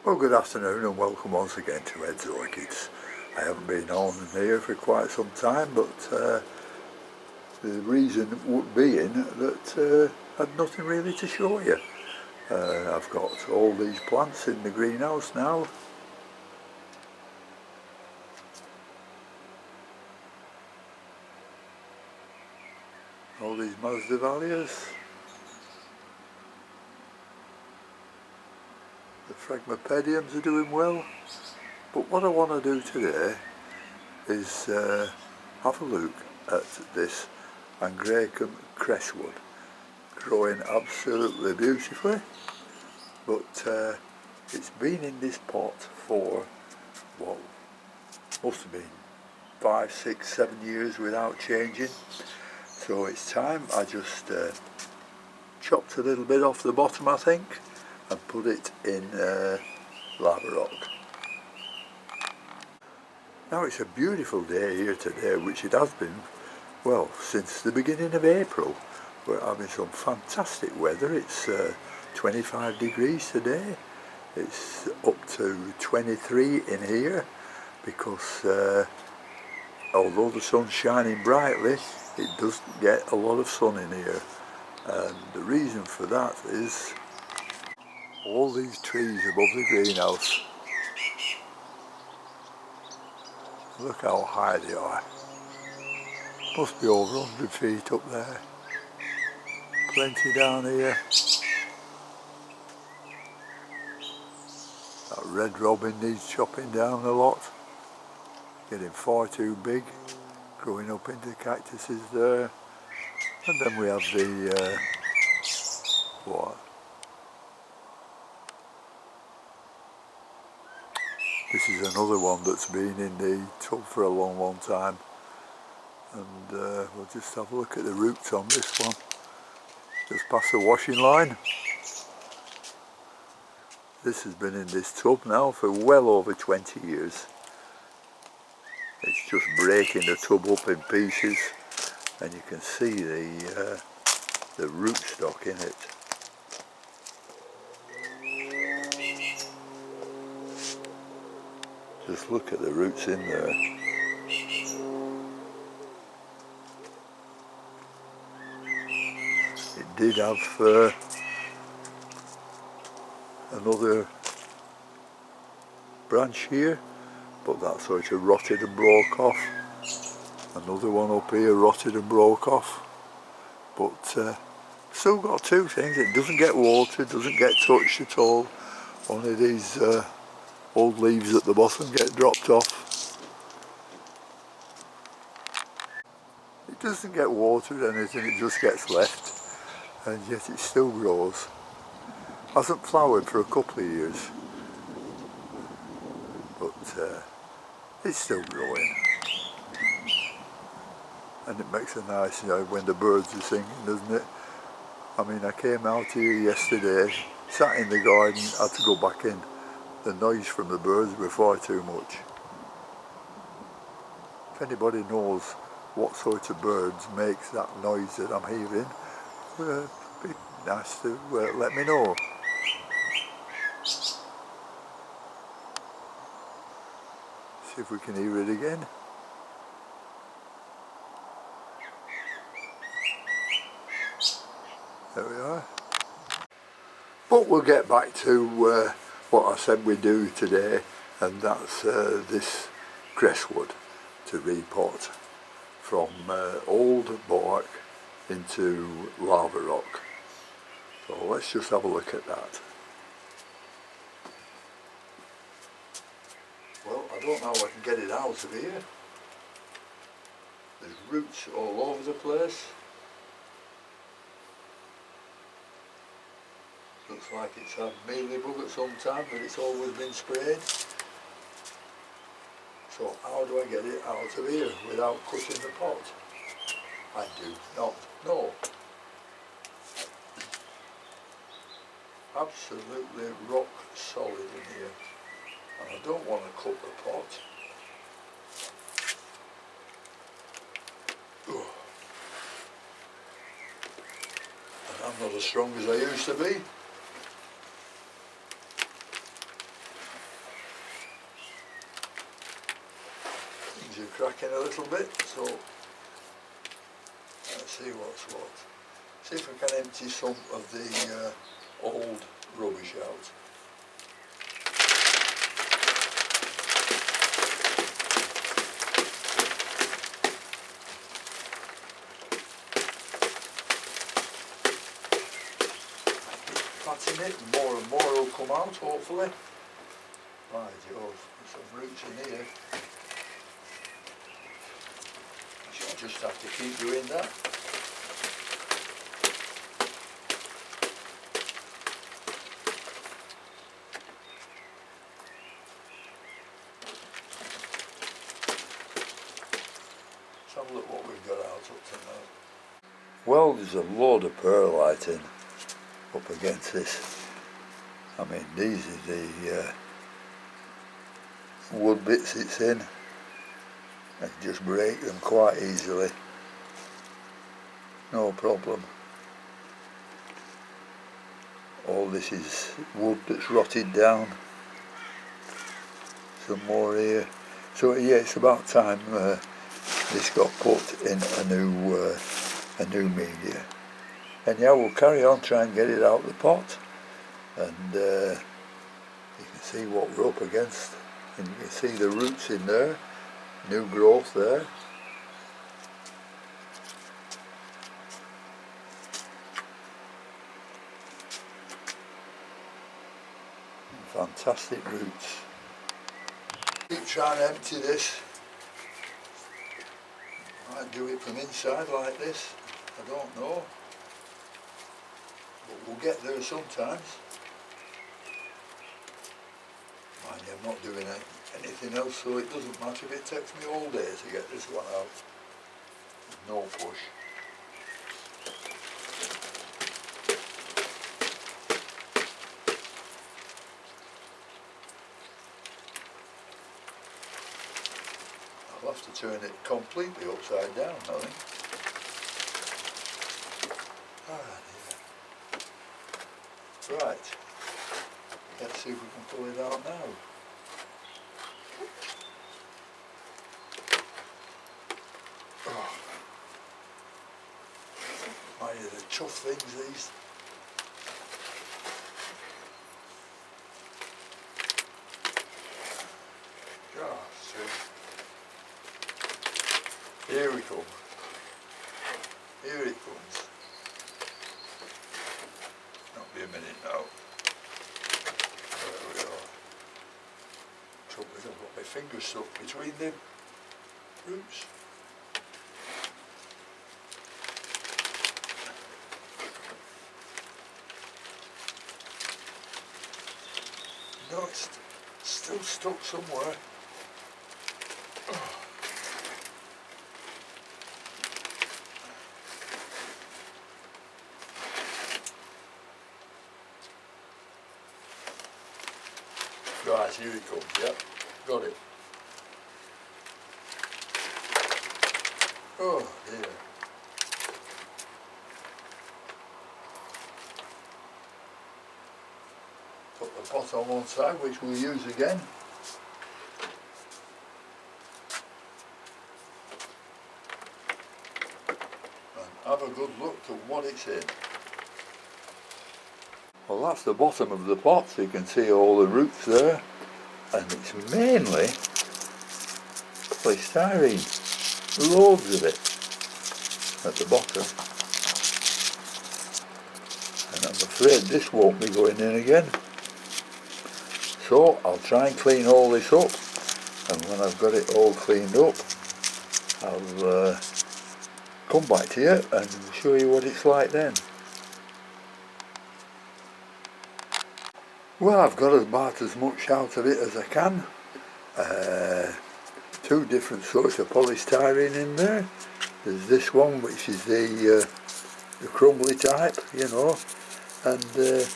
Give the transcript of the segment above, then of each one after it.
Well, good afternoon and welcome once again to Ed's Orchids. I haven't been on here for quite some time, but the reason being that I had nothing really to show you. I've got all these plants in the greenhouse now. All these Masdevallias. The Phragmipediums are doing well. But what I want to do today is have a look at this Angraeum crestwood, growing absolutely beautifully, but it's been in this pot for, well, must have been 5, 6, 7 years without changing, so it's time I just chopped a little bit off the bottom, I think, and put it in lava rock. Now it's a beautiful day here today, which it has been, well, since the beginning of April. We're having some fantastic weather. It's 25 degrees today. It's up to 23 in here because although the sun's shining brightly, it doesn't get a lot of sun in here. And the reason for that is all these trees above the greenhouse. Look how high they are. Must be over 100 feet up there. Plenty down here. That red robin needs chopping down a lot. Getting far too big. Growing up into cactuses there. And then we have the, what? This is another one that's been in the tub for a long, long time. And we'll just have a look at the roots on this one. Just past the washing line. This has been in this tub now for well over 20 years. It's just breaking the tub up in pieces, and you can see the rootstock in it. Just look at the roots in there. It did have another branch here, but that sort of rotted and broke off. Another one up here rotted and broke off. But still got two things. It doesn't get watered, doesn't get touched at all. Only these old leaves at the bottom get dropped off. It doesn't get watered or anything, it just gets left, and yet it still grows. Hasn't flowered for a couple of years, but it's still growing. And it makes a nice, when the birds are singing, doesn't it? I mean, I came out here yesterday, sat in the garden, had to go back in. The noise from the birds were far too much. If anybody knows what sort of birds makes that noise that I'm hearing, it'd be nice to let me know. See if we can hear it again. There we are. But we'll get back to what I said we'd do today, and that's this crestwood to repot from old bark into lava rock. So let's just have a look at that. Well, I don't know how I can get it out of here. There's roots all over the place. Looks like it's had mealybug at some time, but it's always been sprayed. So how do I get it out of here without cutting the pot? I do not know. Absolutely rock solid in here. And I don't want to cut the pot. And I'm not as strong as I used to be. leaves are cracking a little bit, so let's see what's what. See if I can empty some of the old rubbish out. Patting it, more and more will come out, hopefully. Right, Jove, there's some roots in here. I shall just have to keep doing that. Let's have a look what we've got out up to now. Well, there's a load of perlite in up against this. I mean, these are the wood bits it's in. I can just break them quite easily, no problem. All this is wood that's rotted down. Some more here. So yeah, it's about time this got put in a new media. And yeah, we'll carry on trying to get it out of the pot, and you can see what we're up against, and you can see the roots in there, new growth there. Fantastic roots. Keep trying to empty this. I might do it from inside like this, I don't know. But we'll get there sometimes. Mind you, I'm not doing anything else, so it doesn't matter if it takes me all day to get this one out. No push. I'll have to turn it completely upside down, I think. Right, let's see if we can pull it out now. Oh. Are you the tough things, these? Gosh, here we come. Here it comes. Not be a minute now. There we are. Trouble is I've got my fingers stuck between them roots. No, it's still stuck somewhere. Right, here it comes, yep, got it. Oh dear. Put the pot on one side, which we'll use again. And have a good look at what it's in. Well, that's the bottom of the pot, so you can see all the roots there, and it's mainly polystyrene, loads of it at the bottom, and I'm afraid this won't be going in again, so I'll try and clean all this up, and when I've got it all cleaned up I'll come back to you and show you what it's like then. Well, I've got about as much out of it as I can. Two different sorts of polystyrene in there. There's this one, which is the crumbly type, you know, and a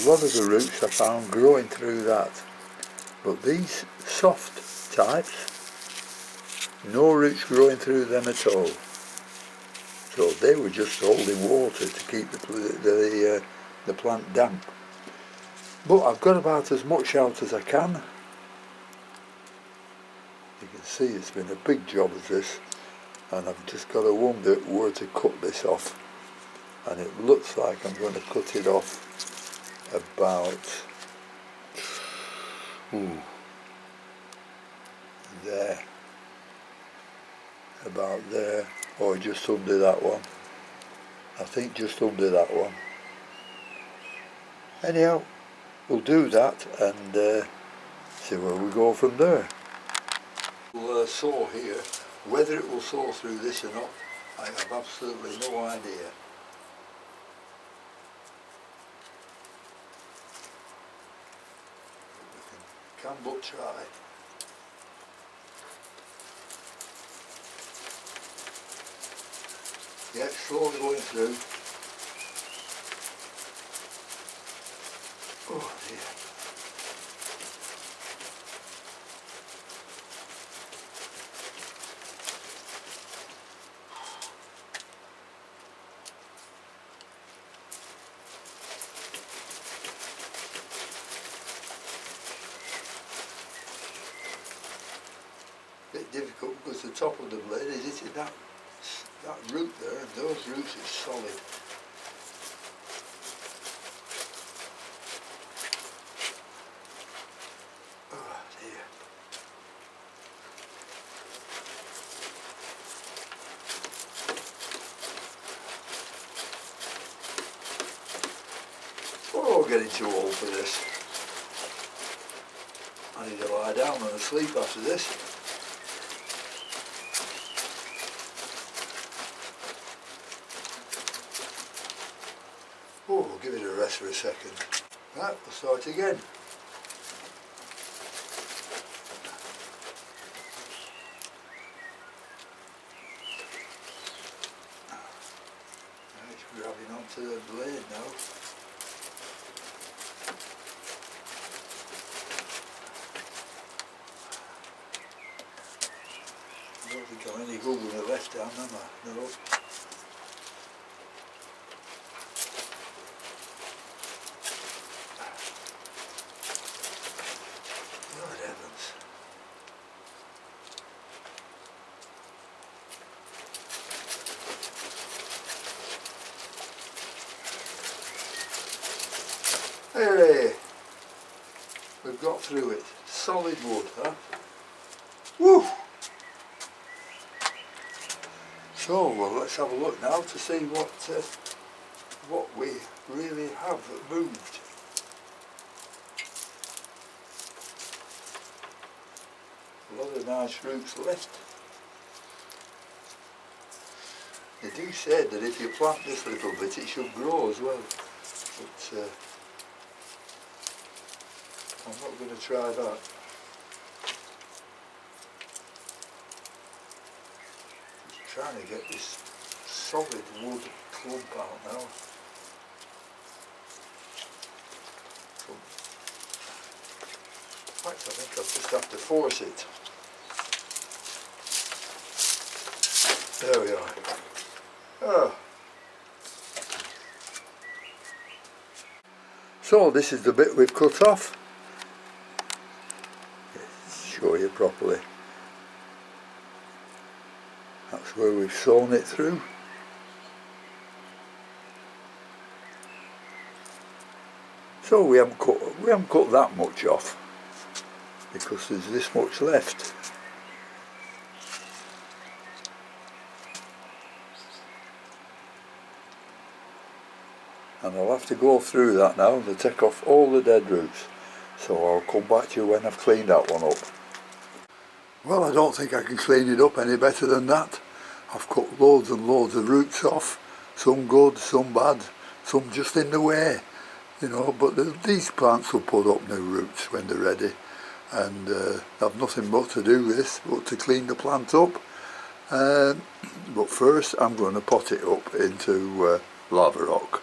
lot of the roots I found growing through that. But these soft types, no roots growing through them at all. So they were just holding water to keep the plant damp. But I've got about as much out as I can. You can see it's been a big job of this, and I've just got to wonder where to cut this off. And it looks like I'm going to cut it off about there, about there, or just under that one. I think just under that one. Anyhow, we'll do that and see where we go from there. We'll saw here. Whether it will saw through this or not, I have absolutely no idea. We can but try. Yeah, slowly going through. Oh dear. Bit difficult because the top of the blade is hitting that root there, and those roots are solid. Oh dear. Oh, getting too old for this. I need to lie down and sleep after this. Oh, we'll give it a rest for a second. Right, we'll start again. Right, it's grabbing onto the blade now. I don't think I'm any good with the left hand, am I? No. Good heavens. Hey, we've got through it. Solid wood, huh? Woo! So, well, let's have a look now to see what we really have moved. A lot of nice roots left. They do say that if you plant this little bit, it should grow as well. But I'm not going to try that. Just trying to get this solid wood clump out now. In fact, I think I'll just have to force it. There we are. Oh. So this is the bit we've cut off. Show you properly. That's where we've sawn it through. So we haven't cut that much off because there's this much left. And I'll have to go through that now to take off all the dead roots. So I'll come back to you when I've cleaned that one up. Well, I don't think I can clean it up any better than that. I've cut loads and loads of roots off. Some good, some bad, some just in the way. You know, but these plants will put up new roots when they're ready. And I've nothing but to do this, but to clean the plant up. But first I'm going to pot it up into lava rock.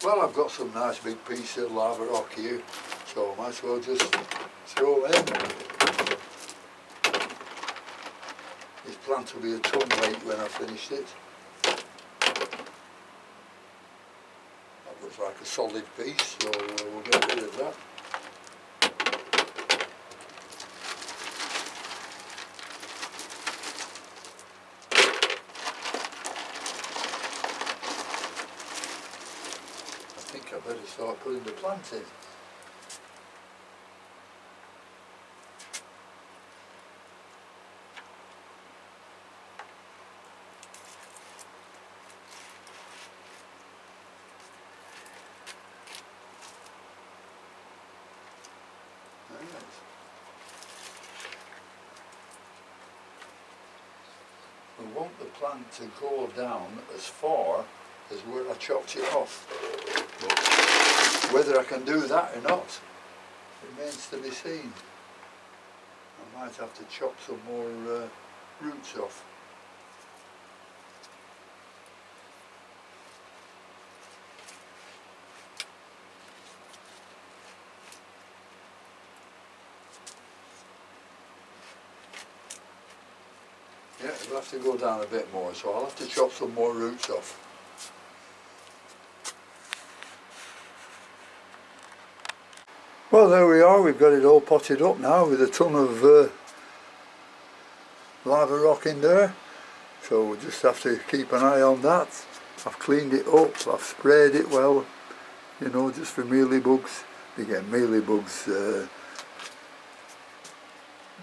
Well, I've got some nice big pieces of lava rock here, so I might as well just throw them in. This plant will be a ton weight when I finished it. That looks like a solid piece, so we'll get rid of that. putting the plant in. We want the plant to go down as far as where I chopped it off. But whether I can do that or not remains to be seen. I might have to chop some more roots off. Yeah, it'll have to go down a bit more, so I'll have to chop some more roots off. Well, there we are, we've got it all potted up now with a ton of lava rock in there, so we'll just have to keep an eye on that. I've cleaned it up, I've sprayed it well, you know, just for mealybugs. You get mealybugs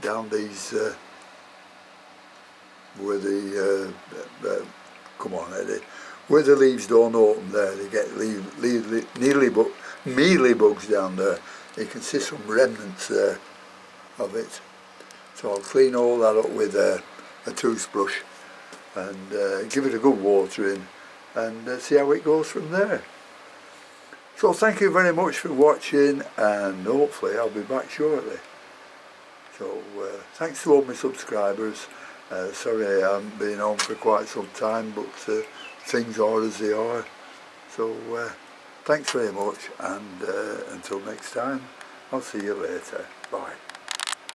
down these where the come on Eddie, where the leaves don't open there, they get mealybugs down there. You can see some remnants there of it. So I'll clean all that up with a toothbrush and give it a good watering and see how it goes from there. So thank you very much for watching, and hopefully I'll be back shortly. So thanks to all my subscribers. Sorry I haven't been on for quite some time, but things are as they are. So thanks very much, and until next time, I'll see you later. Bye.